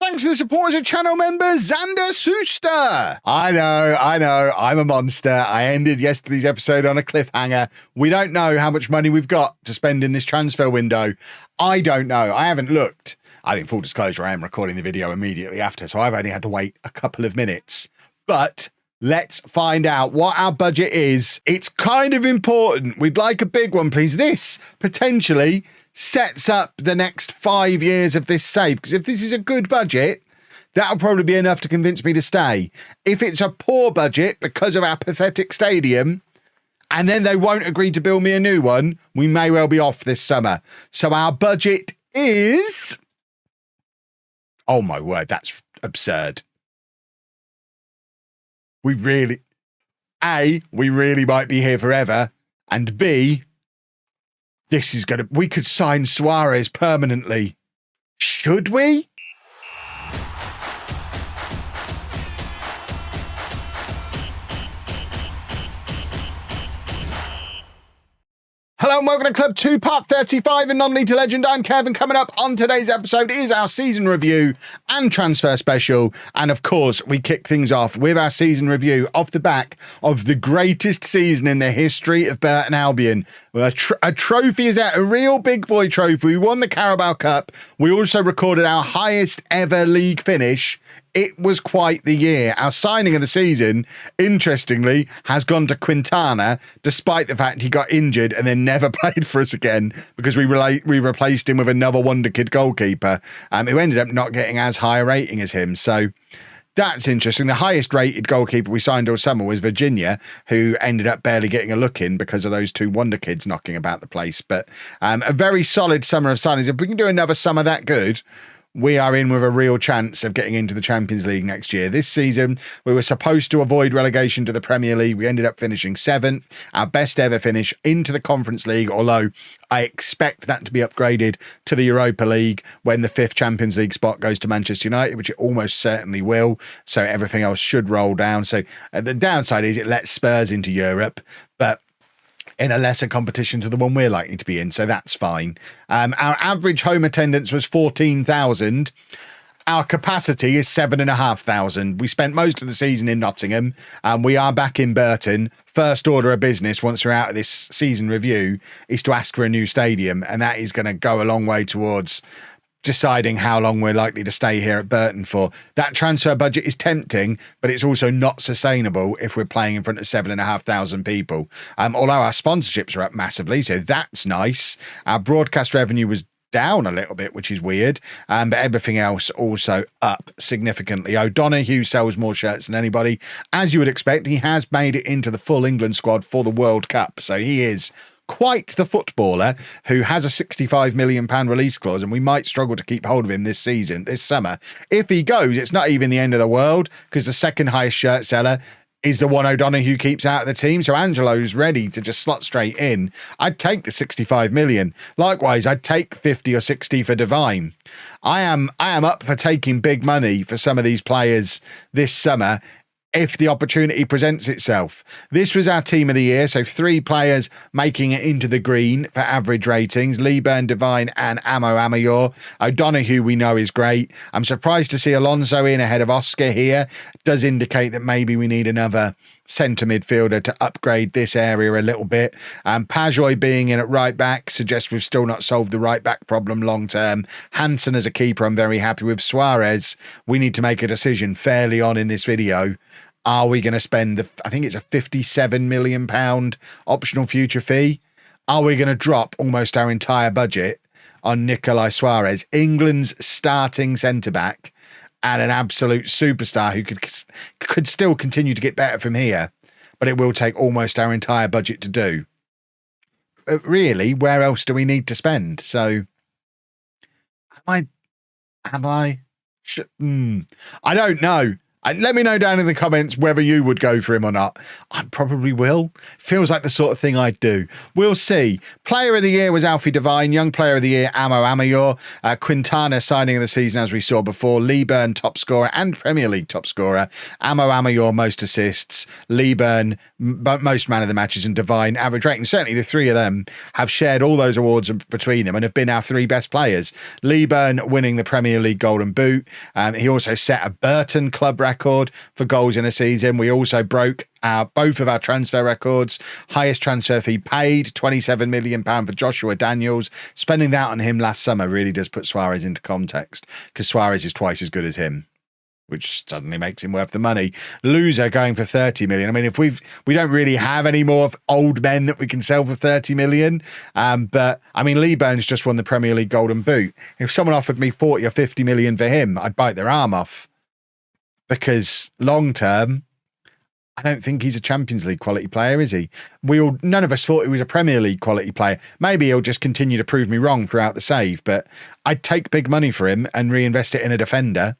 Thanks to the supporters of channel member Xander Suster. I know, I'm a monster. I ended yesterday's episode on a cliffhanger. We don't know how much money we've got to spend in this transfer window. I don't know. I haven't looked. I think, full disclosure, I am recording the video immediately after, so I've only had to wait a couple of minutes. But let's find out what our budget is. It's kind of important. We'd like a big one, please. This potentially sets up the next 5 years of this save, because if this is a good budget, that'll probably be enough to convince me to stay. If it's a poor budget because of our pathetic stadium, and then they won't agree to build me a new one, we may well be off this summer. So our budget is... Oh my word, that's absurd. We really... A, we really might be here forever, and B... This is gonna... We could sign Suarez permanently. Should we? Hello and welcome to Club 2, Part 35 in Non-League to Legend. I'm Kevin. Coming up on today's episode is our season review and transfer special. And of course, we kick things off with our season review off the back of the greatest season in the history of Burton Albion. A trophy is that, a real big boy trophy. We won the Carabao Cup. We also recorded our highest ever league finish. It was quite the year. Our signing of the season, interestingly, has gone to Quintana, despite the fact he got injured and then never played for us again because we replaced him with another wonder kid goalkeeper who ended up not getting as high a rating as him. So that's interesting. The highest rated goalkeeper we signed all summer was Virginia, who ended up barely getting a look in because of those two wonder kids knocking about the place. But a very solid summer of signings. If we can do another summer that good, we are in with a real chance of getting into the Champions League next year. This season, we were supposed to avoid relegation to the Premier League. We ended up finishing 7th, our best ever finish into the Conference League, although I expect that to be upgraded to the Europa League when the 5th Champions League spot goes to Manchester United, which it almost certainly will. So everything else should roll down. So the downside is it lets Spurs into Europe, but in a lesser competition to the one we're likely to be in, so that's fine. Our average home attendance was 14,000. Our capacity is 7,500. We spent most of the season in Nottingham, and we are back in Burton. First order of business once we're out of this season review is to ask for a new stadium, and that is going to go a long way towards deciding how long we're likely to stay here at Burton for. That transfer budget is tempting, but it's also not sustainable if we're playing in front of 7,500 people. Although our sponsorships are up massively, so that's nice. Our broadcast revenue was down a little bit, which is weird, but everything else also up significantly. O'Donoghue sells more shirts than anybody. As you would expect, he has made it into the full England squad for the World Cup, so he is quite the footballer who has a £65 million release clause, and we might struggle to keep hold of him this summer. If he goes, it's not even the end of the world, because the second highest shirt seller is the one O'Donoghue keeps out of the team. So Angelo's ready to just slot straight in. I'd take the 65 million. Likewise, I'd take 50 or 60 for Divine. I am up for taking big money for some of these players this summer if the opportunity presents itself. This was our team of the year, so 3 players making it into the green for average ratings: Leeburn, Divine and Amo Amayor. O'Donoghue we know is great. I'm surprised to see Alonso in ahead of Oscar here. It does indicate that maybe we need another centre midfielder to upgrade this area a little bit. Pajoy being in at right back suggests we've still not solved the right back problem long term. Hansen as a keeper I'm very happy with. Suarez, we need to make a decision fairly on in this video. Are we going to spend I think it's a £57 million optional future fee? Are we going to drop almost our entire budget on Nicolai Suarez, England's starting centre-back and an absolute superstar who could still continue to get better from here, but it will take almost our entire budget to do? Really, where else do we need to spend? So, I don't know. Let me know down in the comments whether you would go for him or not. I probably will. Feels like the sort of thing I'd do. We'll see. Player of the Year was Alfie Devine. Young Player of the Year, Amo Amayor. Quintana signing of the season, as we saw before. Leeburn, top scorer and Premier League top scorer. Amo Amayor, most assists. Leeburn, most man of the matches, and Devine, average rating. Certainly the three of them have shared all those awards between them and have been our three best players. Leeburn winning the Premier League Golden Boot. He also set a Burton club record for goals in a season. We also broke both of our transfer records. Highest transfer fee paid, £27 million for Joshua Daniels. Spending that on him last summer really does put Suarez into context, because Suarez is twice as good as him, which suddenly makes him worth the money. Loser going for 30 million. I mean, if we don't really have any more old men that we can sell for 30 million. But I mean, Leeburn's just won the Premier League Golden Boot. If someone offered me 40 or 50 million for him, I'd bite their arm off, because long term, I don't think he's a Champions League quality player, is he? None of us thought he was a Premier League quality player. Maybe he'll just continue to prove me wrong throughout the save, but I'd take big money for him and reinvest it in a defender.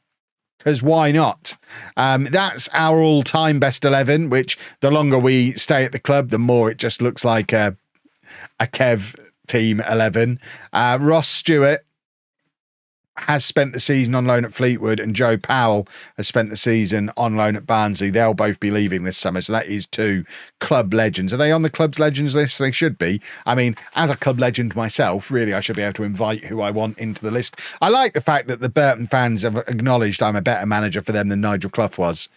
Because why not? That's our all-time best 11, which the longer we stay at the club, the more it just looks like a Kev team 11. Ross Stewart has spent the season on loan at Fleetwood, and Joe Powell has spent the season on loan at Barnsley. They'll both be leaving this summer, so that is two club legends. Are they on the club's legends list? They should be. I mean, as a club legend myself, really, I should be able to invite who I want into the list. I like the fact that the Burton fans have acknowledged I'm a better manager for them than Nigel Clough was.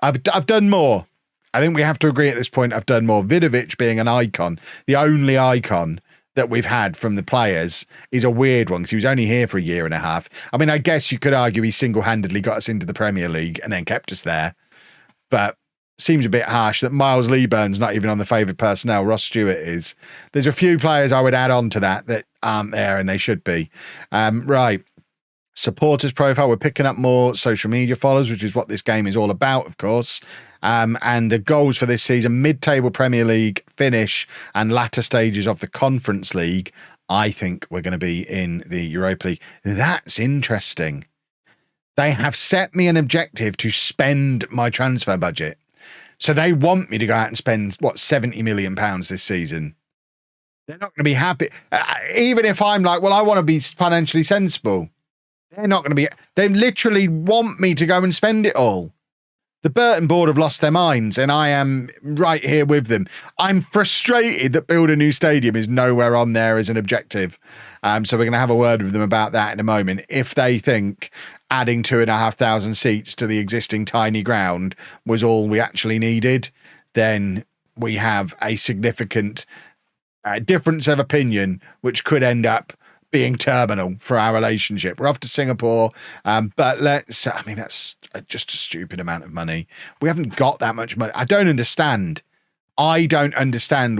I've done more. I think we have to agree at this point I've done more. Vidovic being an icon, the only icon that we've had from the players, is a weird one, because he was only here for a year and a half. I mean, I guess you could argue he single-handedly got us into the Premier League and then kept us there. But seems a bit harsh that Miles Leeburn's not even on the favoured personnel. Ross Stewart is. There's a few players I would add on to that aren't there, and they should be. Right. Supporters profile. We're picking up more social media followers, which is what this game is all about, of course. And the goals for this season: mid-table Premier League finish and latter stages of the Conference League. I think we're going to be in the Europa League. That's interesting. They have set me an objective to spend my transfer budget. So they want me to go out and spend, £70 million this season. They're not going to be happy. Even if I'm like, well, I want to be financially sensible. They're not going to be. They literally want me to go and spend it all. The Burton board have lost their minds, and I am right here with them. I'm frustrated that build a new stadium is nowhere on there as an objective. So we're going to have a word with them about that in a moment. If they think adding 2,500 seats to the existing tiny ground was all we actually needed, then we have a significant difference of opinion, which could end up being terminal for our relationship. We're off to Singapore, but that's just a stupid amount of money. We haven't got that much money. I don't understand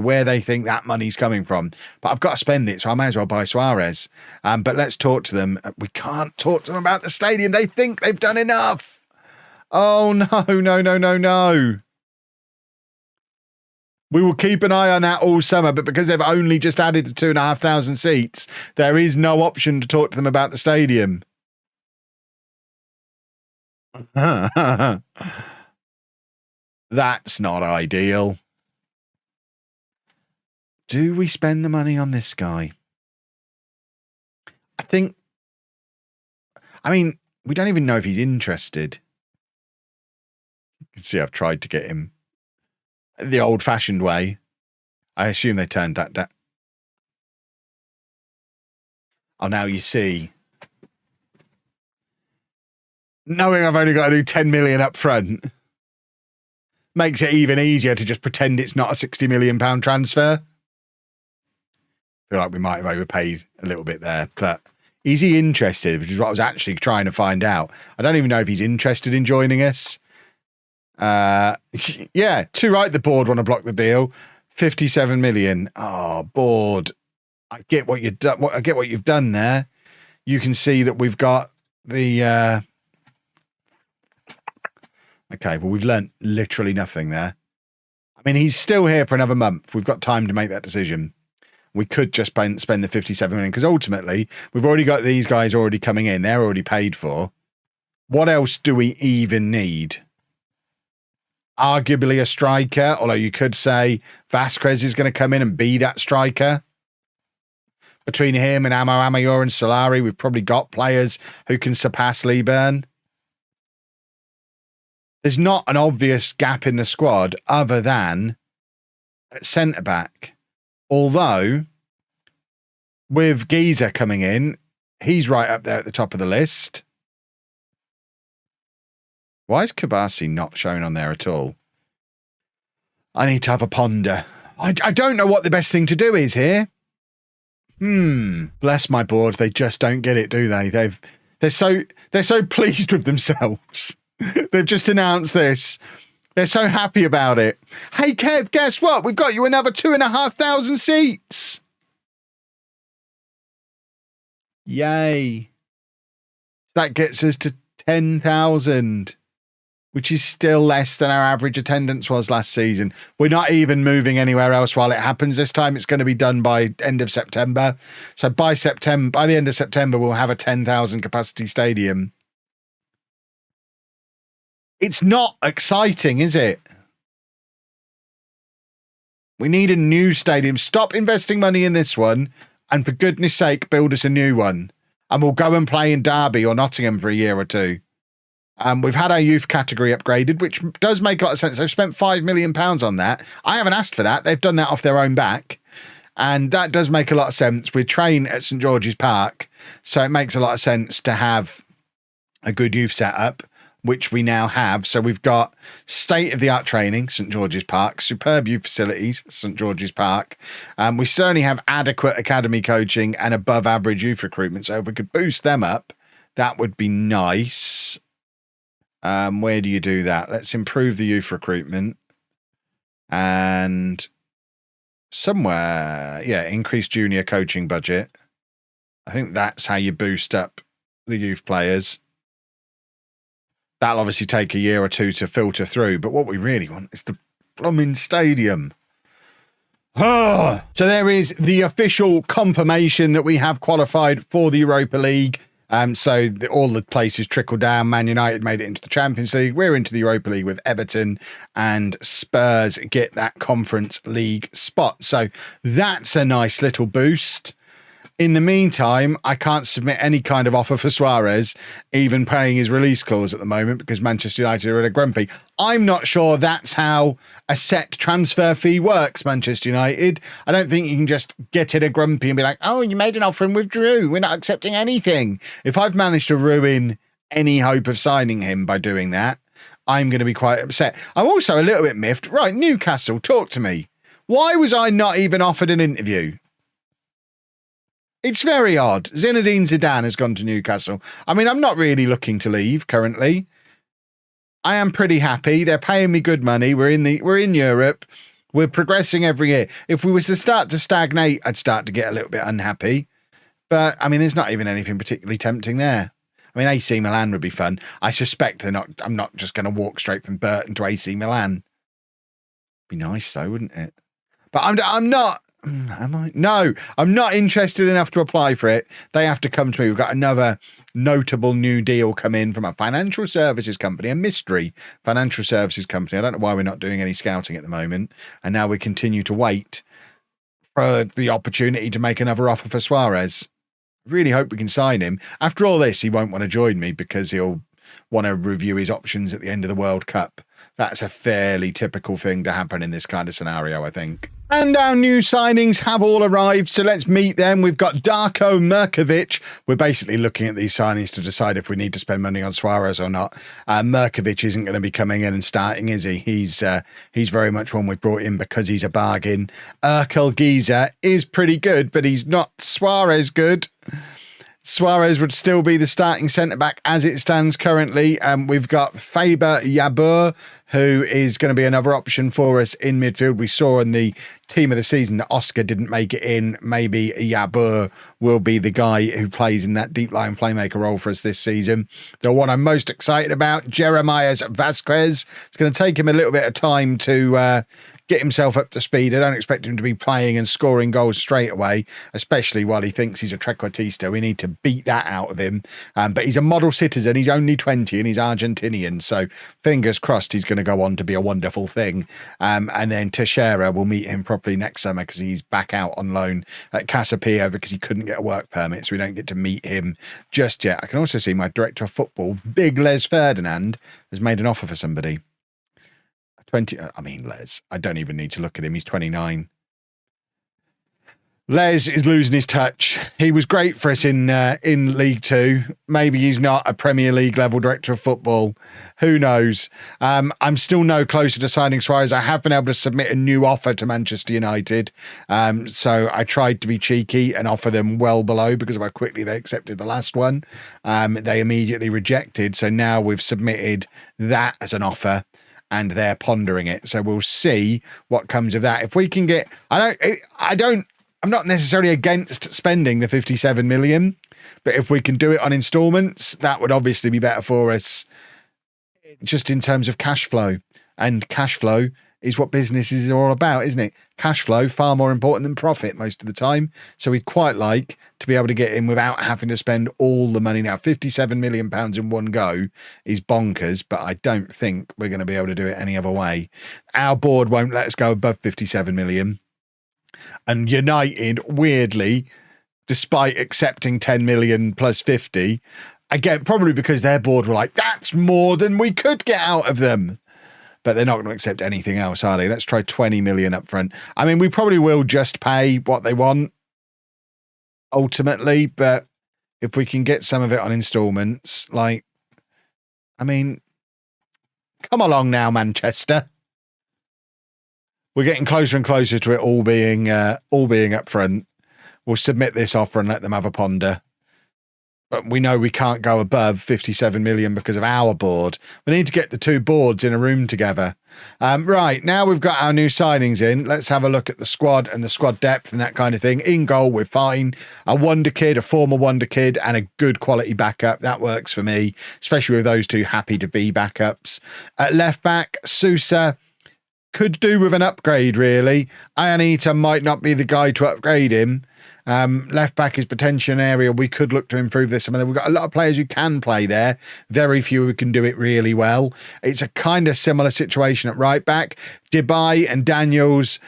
where they think that money's coming from, but I've got to spend it, so I may as well buy Suarez. But let's talk to them. We can't talk to them about the stadium. They think they've done enough. Oh, no. We will keep an eye on that all summer, but because they've only just added the 2,500 seats, there is no option to talk to them about the stadium. That's not ideal. Do we spend the money on this guy? We don't even know if he's interested. You can see I've tried to get him the old-fashioned way. I assume they turned that down. Oh, now you see. Knowing I've only got to do 10 million up front makes it even easier to just pretend it's not a £60 million transfer. I feel like we might have overpaid a little bit there, but is he interested? Which is what I was actually trying to find out. I don't even know if he's interested in joining us. Yeah, too right. The board want to block the deal. 57 million. Oh, board. I get what you've done. I get what you've done there. You can see that we've got the. Okay, well, we've learnt literally nothing there. I mean, he's still here for another month. We've got time to make that decision. We could just spend the 57 million, because ultimately we've already got these guys already coming in. They're already paid for. What else do we even need? arguably a striker, although you could say Vasquez is going to come in and be that striker. Between him and Amayor and Solari, we've probably got players who can surpass Lee Burn. There's not an obvious gap in the squad other than at centre-back. Although, with Giza coming in, he's right up there at the top of the list. Why is Kabasi not shown on there at all? I need to have a ponder. I don't know what the best thing to do is here. Bless my board. They just don't get it, do they? They're so pleased with themselves. They've just announced this. They're so happy about it. Hey, Kev, guess what? We've got you another 2,500 seats. Yay. That gets us to 10,000, which is still less than our average attendance was last season. We're not even moving anywhere else while it happens. This time it's going to be done by end of September. So by the end of September, we'll have a 10,000 capacity stadium. It's not exciting, is it? We need a new stadium. Stop investing money in this one, and for goodness sake, build us a new one. And we'll go and play in Derby or Nottingham for a year or two. We've had our youth category upgraded, which does make a lot of sense. They've spent £5 million on that. I haven't asked for that. They've done that off their own back. And that does make a lot of sense. We train at St George's Park, so it makes a lot of sense to have a good youth setup, which we now have. So we've got state-of-the-art training, St George's Park, superb youth facilities, St George's Park. We certainly have adequate academy coaching and above-average youth recruitment. So if we could boost them up, that would be nice. Where do you do that? Let's improve the youth recruitment. And somewhere, increase junior coaching budget. I think that's how you boost up the youth players. That'll obviously take a year or two to filter through, but what we really want is the blooming stadium. So there is the official confirmation that we have qualified for the Europa League. So all the places trickle down. Man United made it into the Champions League. We're into the Europa League with Everton, and Spurs get that Conference League spot. So that's a nice little boost. In the meantime, I can't submit any kind of offer for Suarez, even paying his release clause at the moment, because Manchester United are at a grumpy. I'm not sure that's how a set transfer fee works, Manchester United. I don't think you can just get in a grumpy and be like, oh, you made an offer and withdrew. We're not accepting anything. If I've managed to ruin any hope of signing him by doing that, I'm going to be quite upset. I'm also a little bit miffed. Right, Newcastle, talk to me. Why was I not even offered an interview? It's very odd. Zinedine Zidane has gone to Newcastle. I mean, I'm not really looking to leave currently. I am pretty happy. They're paying me good money. We're in Europe. We're progressing every year. If we was to start to stagnate, I'd start to get a little bit unhappy. But I mean, there's not even anything particularly tempting there. I mean, AC Milan would be fun. I suspect I'm not just going to walk straight from Burton to AC Milan. Be nice though, wouldn't it? But I'm not. Am I? No, I'm not interested enough to apply for it. They have to come to me. We've got another notable new deal come in from a financial services company, a mystery financial services company. I don't know why we're not doing any scouting at the moment. And now we continue to wait for the opportunity to make another offer for Suarez. Really hope we can sign him. After all this, he won't want to join me because he'll want to review his options at the end of the World Cup. That's a fairly typical thing to happen in this kind of scenario, I think. And our new signings have all arrived, so let's meet them. We've got Darko Mirkovic. We're basically looking at these signings to decide if we need to spend money on Suarez or not. Mirkovic isn't going to be coming in and starting, is he? He's very much one we've brought in because he's a bargain. Erkel Giza is pretty good, but he's not Suarez good. Suarez would still be the starting centre-back as it stands currently. We've got Faber Yabur, who is going to be another option for us in midfield. We saw in the team of the season that Oscar didn't make it in. Maybe Yabur will be the guy who plays in that deep line playmaker role for us this season. The one I'm most excited about, Jeremias Vasquez. It's going to take him a little bit of time to get himself up to speed. I don't expect him to be playing and scoring goals straight away, especially while he thinks he's a trequartista. We need to beat that out of him. But he's a model citizen. He's only 20 and he's Argentinian. So fingers crossed he's going going to go on to be a wonderful thing. And then Teixeira, will meet him properly next summer because he's back out on loan at Casapia because he couldn't get a work permit, so we don't get to meet him just yet. I can also see my director of football, Big Les Ferdinand, has made an offer for somebody. 20. I mean, Les, I don't even need to look at him. He's 29. Les is losing his touch. He was great for us in League Two. Maybe he's not a Premier League level director of football. Who knows? I'm still no closer to signing Suarez. I have been able to submit a new offer to Manchester United. So I tried to be cheeky and offer them well below because of how quickly they accepted the last one. They immediately rejected. So now we've submitted that as an offer, and they're pondering it. So we'll see what comes of that. If we can get, I'm not necessarily against spending the 57 million, but if we can do it on installments, that would obviously be better for us just in terms of cash flow. And cash flow is what businesses are all about, isn't it? Cash flow, far more important than profit most of the time. So we'd quite like to be able to get in without having to spend all the money now. 57 million pounds in one go is bonkers, but I don't think we're going to be able to do it any other way. Our board won't let us go above 57 million. And United, weirdly, despite accepting 10 million plus 50, again, probably because their board were like, that's more than we could get out of them. But they're not going to accept anything else, are they? Let's try 20 million up front. I mean, we probably will just pay what they want ultimately, but if we can get some of it on installments, like, I mean, come along now, Manchester. We're getting closer and closer to it all being up front. We'll submit this offer and let them have a ponder. But we know we can't go above 57 million because of our board. We need to get the two boards in a room together. Right, now we've got our new signings in. Let's have a look at the squad and the squad depth and that kind of thing. In goal, we're fine. A wonder kid, a former wonder kid, and a good quality backup. That works for me, especially with those two happy to be backups. At left back, Sousa could do with an upgrade, really. Ayanita might not be the guy to upgrade him. Left back is potentially an area we could look to improve this. I mean, we've got a lot of players who can play there. Very few who can do it really well. It's a kind of similar situation at right back. Debye and Daniels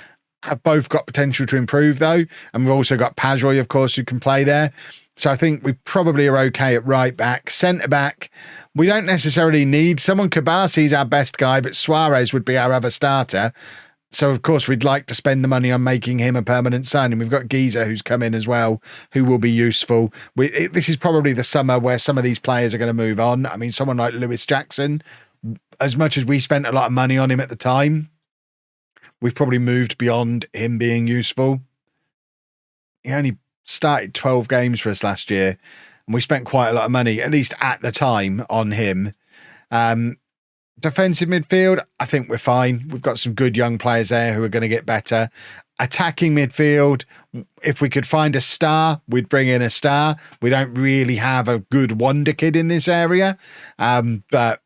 have both got potential to improve, though. And we've also got Pajroy, of course, who can play there. So I think we probably are okay at right back. Centre back, we don't necessarily need someone. Kabasi's our best guy, but Suarez would be our other starter. So, of course, we'd like to spend the money on making him a permanent signing. We've got Giza, who's come in as well, who will be useful. This is probably the summer where some of these players are going to move on. I mean, someone like Lewis Jackson, as much as we spent a lot of money on him at the time, we've probably moved beyond him being useful. He only started 12 games for us last year, and we spent quite a lot of money, at least at the time, on him. Defensive midfield, I think we're fine. We've got some good young players there who are going to get better. Attacking midfield, if we could find a star, we'd bring in a star. We don't really have a good wonder kid in this area, but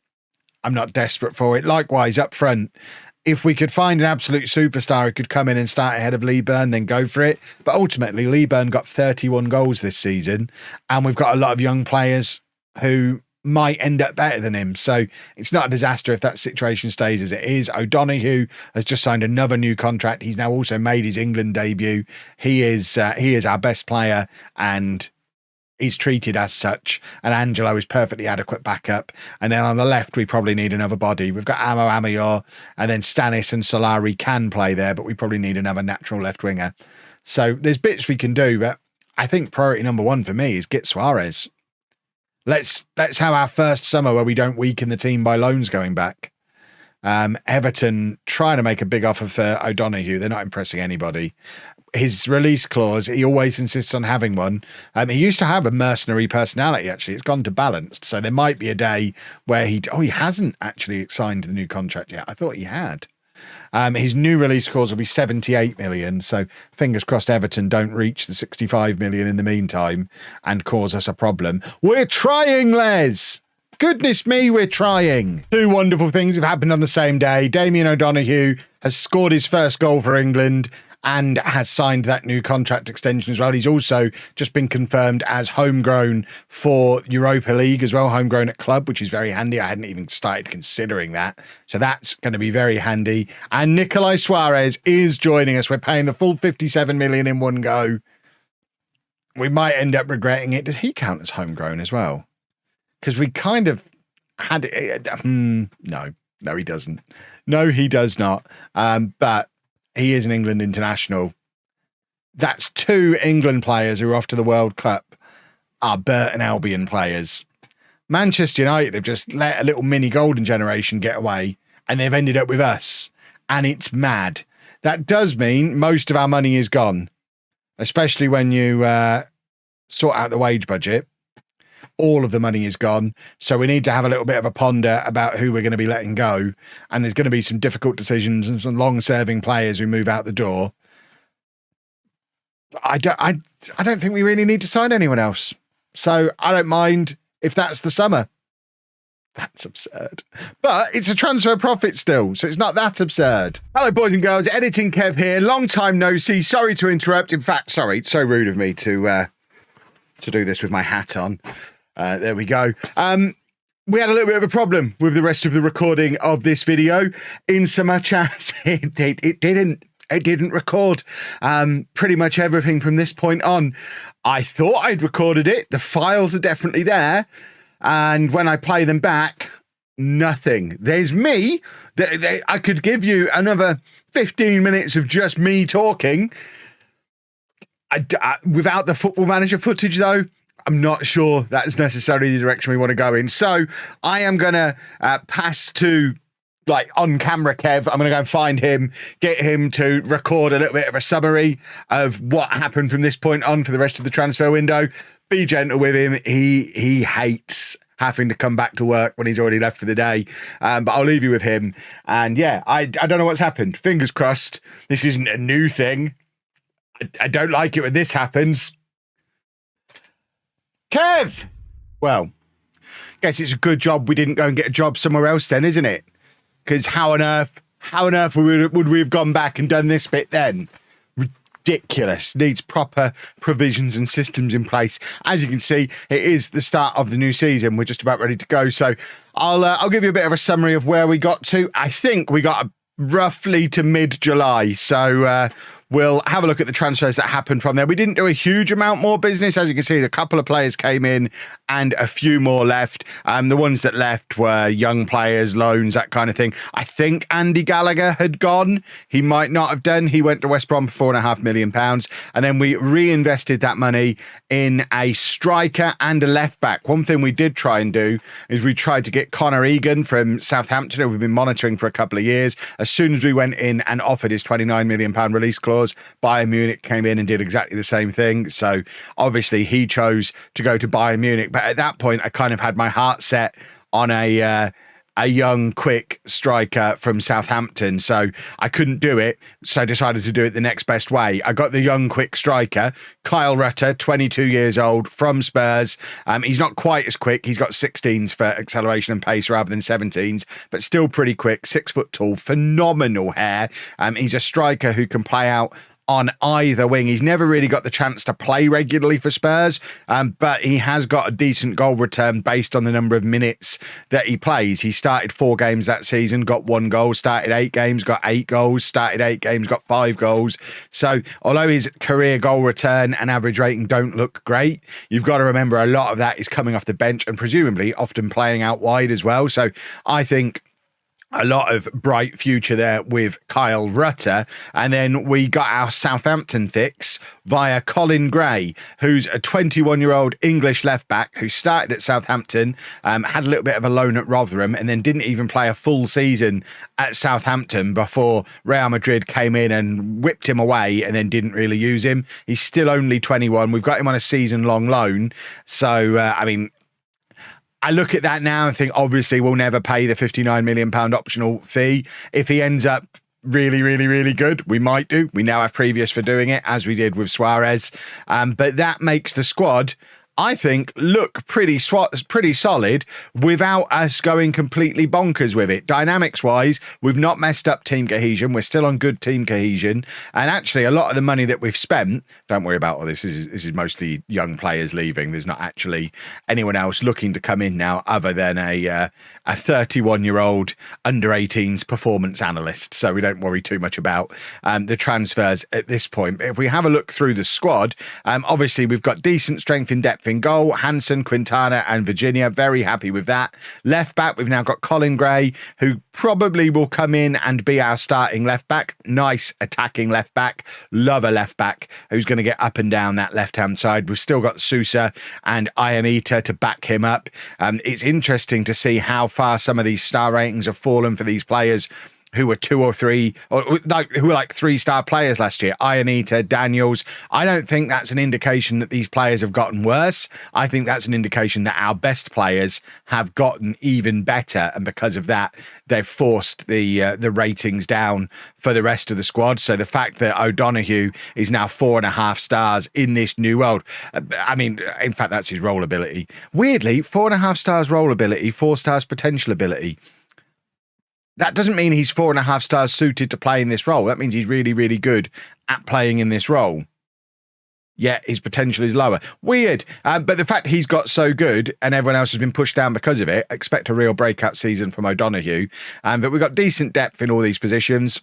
I'm not desperate for it. Likewise, up front, if we could find an absolute superstar who could come in and start ahead of Lee Byrne, then go for it. But ultimately, Lee Byrne got 31 goals this season, and we've got a lot of young players who might end up better than him. So it's not a disaster if that situation stays as it is. O'Donoghue has just signed another new contract. He's now also made his England debut. He is our best player, and he's treated as such. And Angelo is perfectly adequate backup. And then on the left, we probably need another body. We've got Amo Amayor, and then Stanis and Solari can play there, but we probably need another natural left winger. So there's bits we can do, but I think priority number one for me is get Suarez. Let's have our first summer where we don't weaken the team by loans going back. Everton trying to make a big offer for O'Donoghue. They're not impressing anybody. His release clause, he always insists on having one. He used to have a mercenary personality, actually. It's gone to balanced. So there might be a day where he hasn't actually signed the new contract yet. I thought he had. His new release clause will be 78 million. So fingers crossed Everton don't reach the 65 million in the meantime and cause us a problem. We're trying, Les. Goodness me, we're trying. Two wonderful things have happened on the same day. Damien O'Donoghue has scored his first goal for England, and has signed that new contract extension as well. He's also just been confirmed as homegrown for Europa League as well, homegrown at club, which is very handy. I hadn't even started considering that. So that's going to be very handy. And Nicolai Suarez is joining us. We're paying the full 57 million in one go. We might end up regretting it. Does he count as homegrown as well? Because we kind of had it. No, he doesn't. No, he does not. But he is an England international. That's 2 England players who are off to the World Cup are Burton Albion players. Manchester United have just let a little mini golden generation get away, and they've ended up with us. And it's mad. That does mean most of our money is gone, especially when you sort out the wage budget. All of the money is gone. So we need to have a little bit of a ponder about who we're going to be letting go. And there's going to be some difficult decisions and some long-serving players who move out the door. I don't think we really need to sign anyone else. So I don't mind if that's the summer. That's absurd. But it's a transfer profit still, so it's not that absurd. Hello, boys and girls. Editing Kev here. Long time no see. Sorry to interrupt. In fact, sorry. It's so rude of me to do this with my hat on. There we go. We had a little bit of a problem with the rest of the recording of this video, in so much as it didn't record pretty much everything from this point on. I thought I'd recorded it. The files are definitely there. And when I play them back, nothing. There's me. I could give you another 15 minutes of just me talking. Without the Football Manager footage, though, I'm not sure that's necessarily the direction we want to go in. So I am going to pass to on-camera Kev. I'm going to go and find him, get him to record a little bit of a summary of what happened from this point on for the rest of the transfer window. Be gentle with him. He hates having to come back to work when he's already left for the day. But I'll leave you with him. And yeah, I don't know what's happened. Fingers crossed. This isn't a new thing. I don't like it when this happens. Kev! Well, guess it's a good job we didn't go and get a job somewhere else then, isn't it? Because how on earth would we have gone back and done this bit then? Ridiculous. Needs proper provisions and systems in place. As you can see, it is the start of the new season. We're just about ready to go. So I'll give you a bit of a summary of where we got to. I think we got roughly to mid-July. So we'll have a look at the transfers that happened from there. We didn't do a huge amount more business. As you can see, a couple of players came in and a few more left. The ones that left were young players, loans, that kind of thing. I think Andy Gallagher had gone. He might not have done. He went to West Brom for £4.5 million. And then we reinvested that money in a striker and a left back. One thing we did try and do is we tried to get Connor Egan from Southampton, who we've been monitoring for a couple of years. As soon as we went in and offered his £29 million release clause, Bayern Munich came in and did exactly the same thing. So obviously he chose to go to Bayern Munich. But at that point, I kind of had my heart set on a young, quick striker from Southampton. So I couldn't do it. So I decided to do it the next best way. I got the young, quick striker, Kyle Rutter, 22 years old, from Spurs. He's not quite as quick. He's got 16s for acceleration and pace rather than 17s, but still pretty quick, 6 foot tall, phenomenal hair. He's a striker who can play out on either wing. He's never really got the chance to play regularly for Spurs, but he has got a decent goal return based on the number of minutes that he plays. He started 4 games that season, got 1 goal, started 8 games, got 8 goals, started 8 games, got 5 goals. So although his career goal return and average rating don't look great, you've got to remember a lot of that is coming off the bench and presumably often playing out wide as well. So I think a lot of bright future there with Kyle Rutter. And then we got our Southampton fix via Colin Gray, who's a 21-year-old English left-back who started at Southampton, had a little bit of a loan at Rotherham, and then didn't even play a full season at Southampton before Real Madrid came in and whipped him away and then didn't really use him. He's still only 21. We've got him on a season-long loan. So, I look at that now and think, obviously, we'll never pay the £59 million optional fee. If he ends up really, really, really good, we might do. We now have previous for doing it, as we did with Suarez. But that makes the squad I think, look pretty solid without us going completely bonkers with it. Dynamics-wise, we've not messed up team cohesion. We're still on good team cohesion. And actually, a lot of the money that we've spent, don't worry about all this. This is mostly young players leaving. There's not actually anyone else looking to come in now other than a 31-year-old under-18s performance analyst. So we don't worry too much about the transfers at this point. But if we have a look through the squad, obviously we've got decent strength in depth in goal. Hansen, Quintana and Virginia, very happy with that. Left back, we've now got Colin Gray, who probably will come in and be our starting left back. Nice attacking left back. Love a left back who's going to get up and down that left-hand side. We've still got Sousa and Ionita to back him up. It's interesting to see how far some of these star ratings have fallen for these players who were 2 or 3, or like who were like 3-star players last year. Ionita, Daniels. I don't think that's an indication that these players have gotten worse. I think that's an indication that our best players have gotten even better, and because of that, they've forced the ratings down for the rest of the squad. So the fact that O'Donoghue is now 4.5 stars in this new world, I mean, in fact, that's his role ability. Weirdly, 4.5 stars role ability, 4 stars potential ability. That doesn't mean he's 4.5 stars suited to play in this role. That means he's really, really good at playing in this role. Yet his potential is lower. Weird. But the fact he's got so good and everyone else has been pushed down because of it, expect a real breakout season from O'Donoghue. But we've got decent depth in all these positions.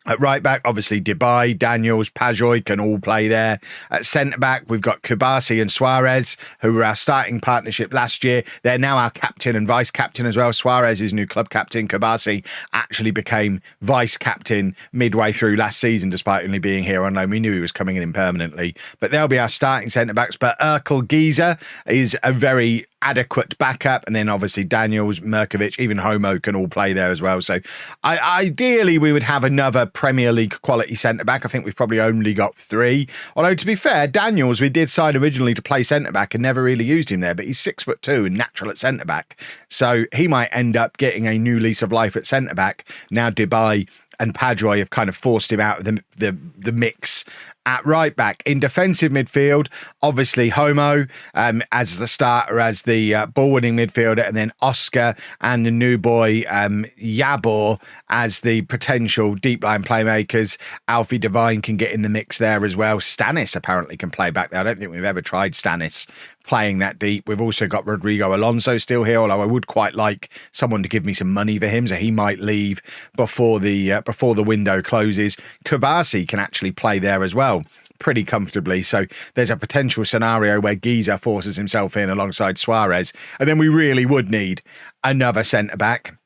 At right back, obviously, Dubai, Daniels, Pajoy can all play there. At centre-back, we've got Kubasi and Suarez, who were our starting partnership last year. They're now our captain and vice-captain as well. Suarez is new club captain. Kubasi actually became vice-captain midway through last season, despite only being here on loan. We knew he was coming in permanently. But they'll be our starting centre-backs. But Urkel Giza is a very adequate backup, and then obviously Daniels, Merkovic, even Homo can all play there as well. So ideally we would have another Premier League quality centre-back. I think we've probably only got 3, although to be fair, Daniels we did sign originally to play centre-back and never really used him there, but he's 6'2" and natural at centre-back, so he might end up getting a new lease of life at centre-back. Now Dubai and Pajoy have kind of forced him out of the mix at right back. In defensive midfield, obviously Homo as the starter, as the ball-winning midfielder, and then Oscar and the new boy Yabor as the potential deep line playmakers. Alfie Devine can get in the mix there as well. Stanis apparently can play back there. I don't think we've ever tried Stanis playing that deep. We've also got Rodrigo Alonso still here, although I would quite like someone to give me some money for him, so he might leave before the window closes. Kubasi can actually play there as well pretty comfortably, so there's a potential scenario where Giza forces himself in alongside Suarez, and then we really would need another centre-back.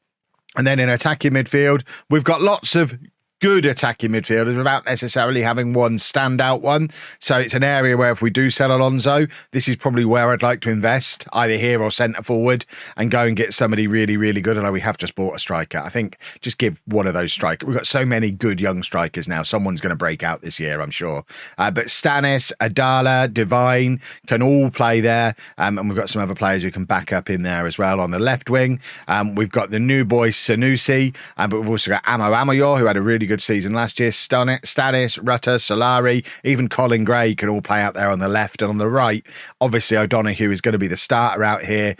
And then in attacking midfield, we've got lots of good attacking midfielders without necessarily having one standout one. So it's an area where if we do sell Alonso, this is probably where I'd like to invest, either here or centre forward, and go and get somebody really, really good. Although we have just bought a striker. I think just give one of those strikers. We've got so many good young strikers now. Someone's going to break out this year, I'm sure. But Stanis, Adala, Divine can all play there. And we've got some other players who can back up in there as well on the left wing. We've got the new boy Sanusi, but we've also got Amo Amayor, who had a really good season last year. Stanis, Rutter, Solari, even Colin Gray can all play out there on the left. And on the right, obviously O'Donoghue is going to be the starter out here.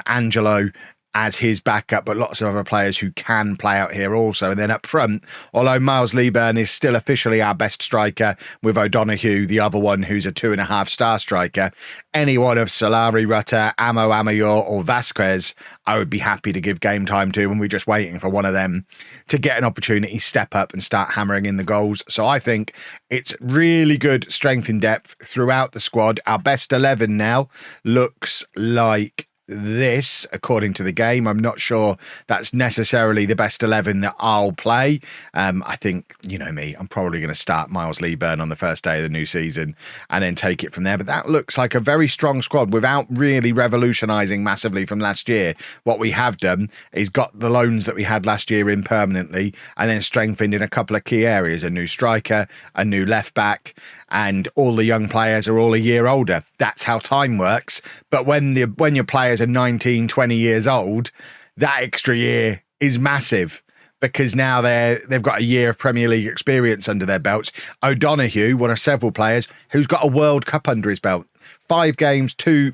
Angelo as his backup, but lots of other players who can play out here also. And then up front, although Miles Lieburn is still officially our best striker, with O'Donoghue, the other one who's a 2.5-star striker, any one of Solari, Rutter, Amo Amayor or Vasquez, I would be happy to give game time to, and we're just waiting for one of them to get an opportunity, step up and start hammering in the goals. So I think it's really good strength in depth throughout the squad. Our best 11 now looks like this, according to the game. I'm not sure that's necessarily the best 11 that I'll play. I think, you know me, I'm probably going to start Miles Lieburn on the first day of the new season and then take it from there. But that looks like a very strong squad without really revolutionising massively from last year. What we have done is got the loans that we had last year in permanently and then strengthened in a couple of key areas: a new striker, a new left back, and all the young players are all a year older. That's how time works. But when your players are 19, 20 years old, that extra year is massive, because now they've got a year of Premier League experience under their belts. O'Donoghue, one of several players who's got a World Cup under his belt. 5 games, 2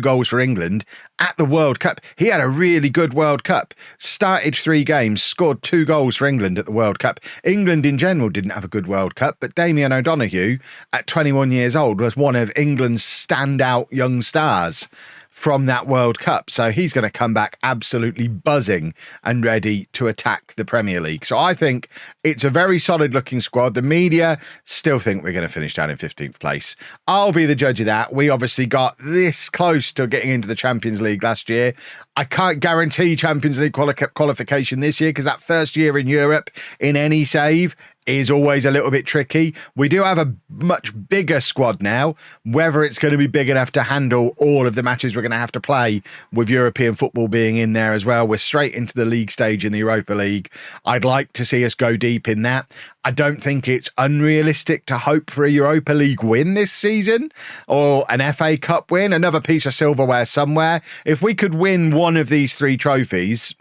goals for England at the World Cup. He had a really good World Cup. Started 3 games, scored 2 goals for England at the World Cup. England in general didn't have a good World Cup, but Damien O'Donoghue, at 21 years old, was one of England's standout young stars from that World Cup. So he's going to come back absolutely buzzing and ready to attack the Premier League. So I think it's a very solid looking squad. The media still think we're going to finish down in 15th place. I'll be the judge of that. We obviously got this close to getting into the Champions League last year. I can't guarantee Champions League qualification this year because that first year in Europe in any save is always a little bit tricky. We do have a much bigger squad now. Whether it's going to be big enough to handle all of the matches we're going to have to play with European football being in there as well. We're straight into the league stage in the Europa League. I'd like to see us go deep in that. I don't think it's unrealistic to hope for a Europa League win this season or an FA Cup win, another piece of silverware somewhere. If we could win one of these 3 trophies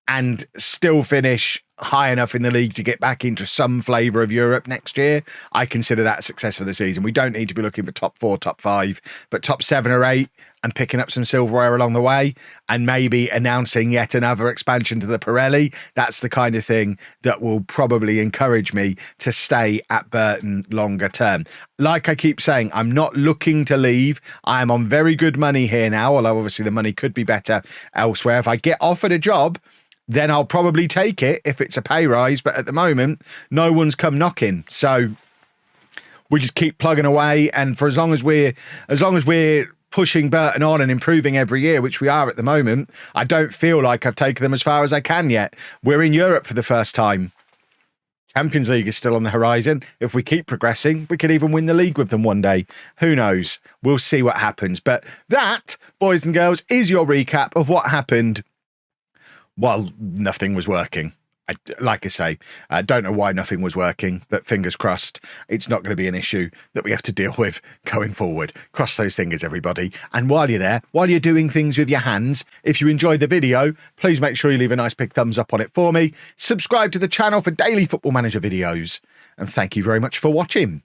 and still finish high enough in the league to get back into some flavour of Europe next year, I consider that a success for the season. We don't need to be looking for top 4, top 5, but top 7 or 8 and picking up some silverware along the way and maybe announcing yet another expansion to the Pirelli. That's the kind of thing that will probably encourage me to stay at Burton longer term. Like I keep saying, I'm not looking to leave. I am on very good money here now, although obviously the money could be better elsewhere. If I get offered a job, then I'll probably take it if it's a pay rise. But at the moment, no one's come knocking. So we just keep plugging away. And for as long as we're pushing Burton on and improving every year, which we are at the moment, I don't feel like I've taken them as far as I can yet. We're in Europe for the first time. Champions League is still on the horizon. If we keep progressing, we could even win the league with them one day. Who knows? We'll see what happens. But that, boys and girls, is your recap of what happened while nothing was working. Like I say, I don't know why nothing was working, but fingers crossed it's not going to be an issue that we have to deal with going forward. Cross those fingers, everybody. And while you're there, while you're doing things with your hands, if you enjoyed the video, please make sure you leave a nice big thumbs up on it for me. Subscribe to the channel for daily Football Manager videos. And thank you very much for watching.